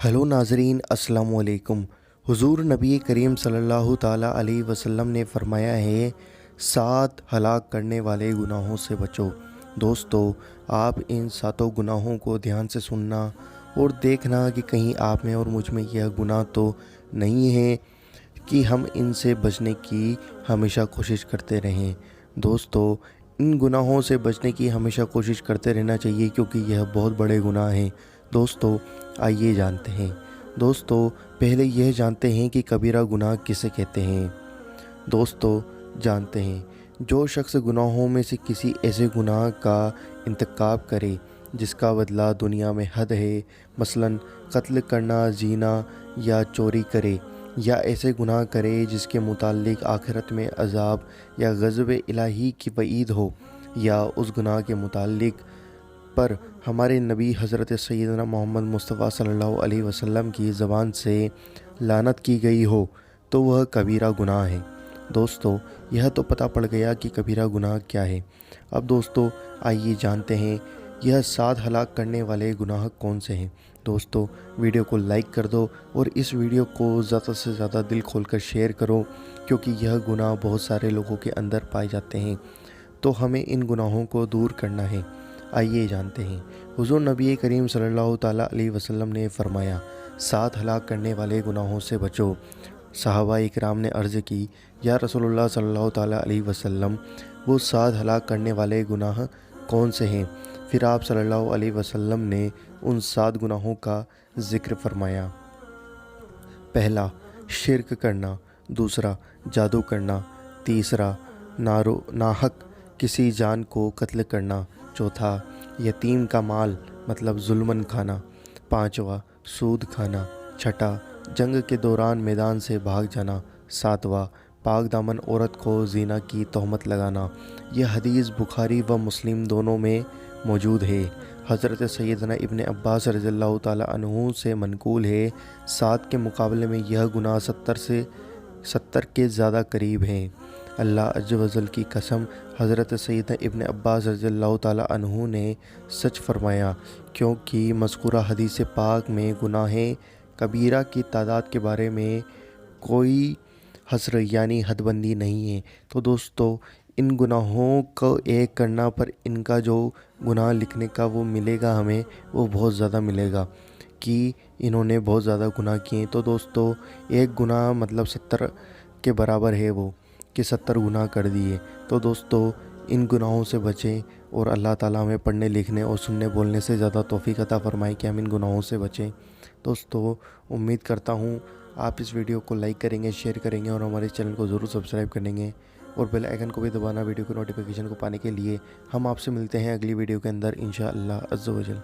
Hello नाज़रीन, अस्सलाम वालेकुम। हुज़ूर नबी करीम सल्लल्लाहु ताला अलैहि वसल्लम ने फ़रमाया है, 7 हलाक करने वाले गुनाहों से बचो। दोस्तों, आप इन 7 गुनाहों को ध्यान से सुनना और देखना कि कहीं आप में और मुझ में यह गुनाह तो नहीं है कि हम इनसे बचने की हमेशा कोशिश करते रहें। दोस्तों, इन गुनाहों से बचने की हमेशा कोशिश करते रहना चाहिए क्योंकि यह बहुत बड़े गुनाह हैं। दोस्तों, आइए जानते हैं। दोस्तों, पहले यह जानते हैं कि कबीरा गुनाह किसे कहते हैं। दोस्तों, जानते हैं, जो शख्स गुनाहों में से किसी ऐसे गुनाह का इंतकाब करे जिसका बदला दुनिया में हद है, मसलन कत्ल करना, ज़िना या चोरी करे, या ऐसे गुनाह करे जिसके मुताल्लिक आखिरत में अज़ाब या गज़ब इलाही की वईद हो, या उस गुनाह के मुताल्लिक पर हमारे नबी हज़रत सैयदना मोहम्मद मुस्तफ़ा सल्लल्लाहु अलैहि वसल्लम की ज़बान से लानत की गई हो, तो वह कबीरा गुनाह है। दोस्तों, यह तो पता पड़ गया कि कबीरा गुनाह क्या है। अब दोस्तों, आइए जानते हैं यह 7 हलाक करने वाले गुनाह कौन से हैं। दोस्तों, वीडियो को लाइक कर दो और इस वीडियो को ज़्यादा से ज़्यादा दिल खोलकर शेयर करो क्योंकि यह गुनाह बहुत सारे लोगों के अंदर पाए जाते हैं, तो हमें इन गुनाहों को दूर करना है। आइए जानते हैं। हुज़ूर नबी करीम सल्लल्लाहु ताला अलैहि वसल्लम ने फ़रमाया, 7 हलाक करने वाले गुनाहों से बचो। सहाबा इकराम ने अर्ज़ की, या रसूलुल्लाह सल्लल्लाहु ताला अलैहि वसल्लम, वो 7 हलाक करने वाले गुनाह कौन से हैं? फिर आप सल्लल्लाहु अलैहि वसल्लम ने उन 7 गुनाहों का ज़िक्र फरमाया। पहला, शिर्क करना। दूसरा, जादू करना। तीसरा, नाहक किसी जान को कत्ल करना। चौथा, यतीम का माल मतलब जुल्मन खाना। पाँचवा, सूद खाना। छठा, जंग के दौरान मैदान से भाग जाना। सातवां, पाक दामन औरत को ज़िना की तोहमत लगाना। यह हदीस बुखारी व मुस्लिम दोनों में मौजूद है। हज़रत सैयदना इब्न अब्बास रज़ियल्लाहु ताला अन्हु से मनक़ूल है, 7 के मुकाबले में यह गुनाह 70 के ज़्यादा करीब हैं। अल्लाह अज़्ज़ व जल की कसम, हज़रत सैयदना इब्न अब्बास रज़ियल्लाहु ताला अन्हु ने सच फरमाया, क्योंकि मज़कूरा हदीस पाक में गुनाह कबीरा की तादाद के बारे में कोई हस्र यानी हदबंदी नहीं है। तो दोस्तों, इन गुनाहों को एक करना पर इनका जो गुनाह लिखने का वो मिलेगा हमें, वो बहुत ज़्यादा मिलेगा कि इन्होंने बहुत ज़्यादा गुनाह किए। तो दोस्तों, एक गुनाह मतलब 70 के बराबर है वो, कि 70 गुनाह कर दिए। तो दोस्तों, इन गुनाहों से बचें और अल्लाह ताला हमें पढ़ने लिखने और सुनने बोलने से ज़्यादा तौफीक अता फ़रमाए कि हम इन गुनाहों से बचें। दोस्तों, उम्मीद करता हूँ आप इस वीडियो को लाइक करेंगे, शेयर करेंगे और हमारे चैनल को ज़रूर सब्सक्राइब करेंगे और बेल आइकन को भी दबाना वीडियो की नोटिफिकेशन को पाने के लिए। हम आपसे मिलते हैं अगली वीडियो के अंदर इंशाअल्लाह अज़्ज़ व जल।